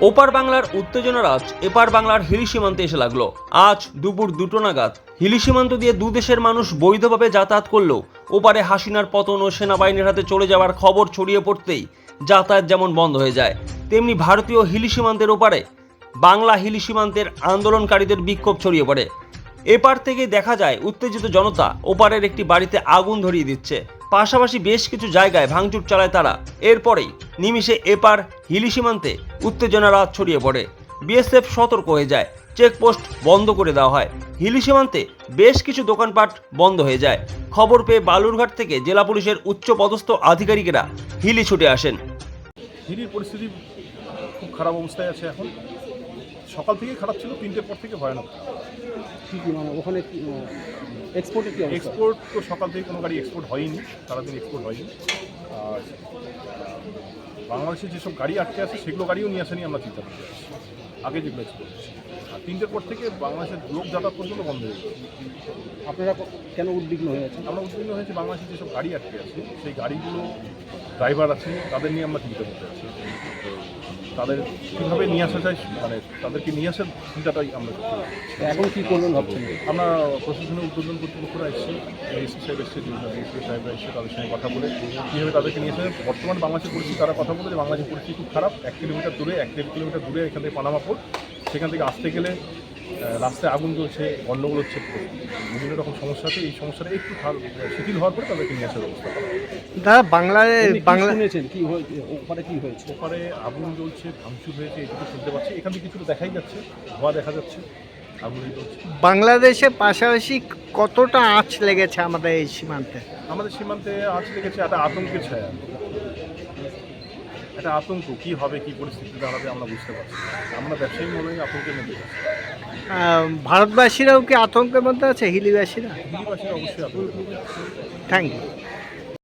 ওপার বাংলার উত্তেজনার আজ এপার বাংলার হিলি সীমান্তে এসে লাগলো। আজ দুপুর 2টো নাগাদ হিলি সীমান্ত দিয়ে দু দেশের মানুষ বৈধভাবে যাতায়াত করলেও ওপারে হাসিনার পতন ও সেনাবাহিনীর হাতে চলে যাওয়ার খবর ছড়িয়ে পড়তেই যাতায়াত যেমন বন্ধ হয়ে যায়, তেমনি ভারতীয় হিলি সীমান্তের ওপারে বাংলা হিলি সীমান্তের আন্দোলনকারীদের বিক্ষোভ ছড়িয়ে পড়ে। এপার থেকে দেখা যায় উত্তেজিত জনতা ওপারের একটি বাড়িতে আগুন ধরিয়ে দিচ্ছে, পাশাপাশি বেশ কিছু জায়গায় ভাঙচুর চালায় তারা। এরপরেই নিমিষে এপার হিলি সীমান্তে উত্তেজনার রাত ছড়িয়ে পড়ে। বিএসএফ সতর্ক হয়ে যায়, চেকপোস্ট বন্ধ করে দেওয়া হয়, হিলি সীমান্তে বেশ কিছু দোকানপাট বন্ধ হয়ে যায়। খবর পেয়ে বালুরঘাট থেকে জেলা পুলিশের উচ্চ পদস্থ আধিকারিকেরা হিলি ছুটে আসেন। হিলির পরিস্থিতি খুব খারাপ অবস্থায় আছে এখন। সকাল থেকে খারাপ ছিল, 3টের পর থেকে ভয়ানক। কি মানে ওখানে এক্সপোর্টে কি অবস্থা? এক্সপোর্ট তো সকাল থেকে কোনো গাড়ি এক্সপোর্ট হয়নি, সারাদিন এক্সপোর্ট হয়নি। আর বাংলাদেশে যেসব গাড়ি আটকে আছে সেগুলো গাড়িও নিয়ে আসেনি, আমরা চিন্তা করতে পারছি আগে যেগুলো এক্সপোর্ট হচ্ছে। আর 3টের পর থেকে বাংলাদেশের লোক যাতায়াত পর্যন্ত বন্ধ হয়ে গেছে। আপনারা কেন উদ্বিগ্ন হয়ে আছেন? আমরা উদ্বিগ্ন হয়েছি, বাংলাদেশে যেসব গাড়ি আটকে আছে সেই গাড়িগুলো ড্রাইভার আছে, তাদের নিয়ে আমরা চিন্তা করতে আছি। তো তাদের কীভাবে নিয়ে আসা যায়, মানে তাদেরকে নিয়ে আসার চিন্তাটাই আমরা করতে পারি। এখন কি করবেন ভাবছেন? আমরা প্রশাসনের উদ্বোধন কর্তৃপক্ষরা এসেছি, এসি সাহেব এসছে, এসি সাহেবরা এসে তাদের সঙ্গে কথা বলে কীভাবে তাদেরকে নিয়ে আসে। বর্তমান বাংলাদেশের পরিস্থিতি তারা কথা বলে যে বাংলাদেশের পরিস্থিতি খুব খারাপ। 1 কিলোমিটার দূরে, 1-1.5 কিলোমিটার দূরে এখান থেকে পানামা পোর্ট, সেখান থেকে আসতে গেলে রাস্তায় আগুন জ্বলছে, গণ্ডগোল হচ্ছে, বিভিন্ন রকম সমস্যা আছে। এই সমস্যাটা একটু শিথিল হওয়ার পরে তাদেরকে নিয়ে আসার ব্যবস্থা করা হবে। দাদা বাংলায় বাংলা শুনেছেন কি হয়েছে ওখানে, কি হয়েছে? ওপারে আগুন জ্বলছে, ভাঙচুর হয়েছে, এইটুকু শুনতে পাচ্ছি। এখান থেকে কিছুটা দেখাই যাচ্ছে, ধোঁয়া দেখা যাচ্ছে, আগুন জ্বলছে। বাংলাদেশের পাশাপাশি কতটা আঁচ লেগেছে আমাদের এই সীমান্তে? আমাদের সীমান্তে আঁচ লেগেছে, একটা আতঙ্কের ছায়া, একটা আতঙ্ক। কি হবে, কি পরিস্থিতি দাঁড়াবে আমরা বুঝতে পারছি। আমরা ব্যবসায়ী মনে হয় আতঙ্কের মধ্যে আছি। ভারতবাসীরাও কি আতঙ্কের মধ্যে আছে? হিলিবাসীরা? হিলিবাসীরা অবশ্যই আতঙ্কের মধ্যে আছে। Thank you.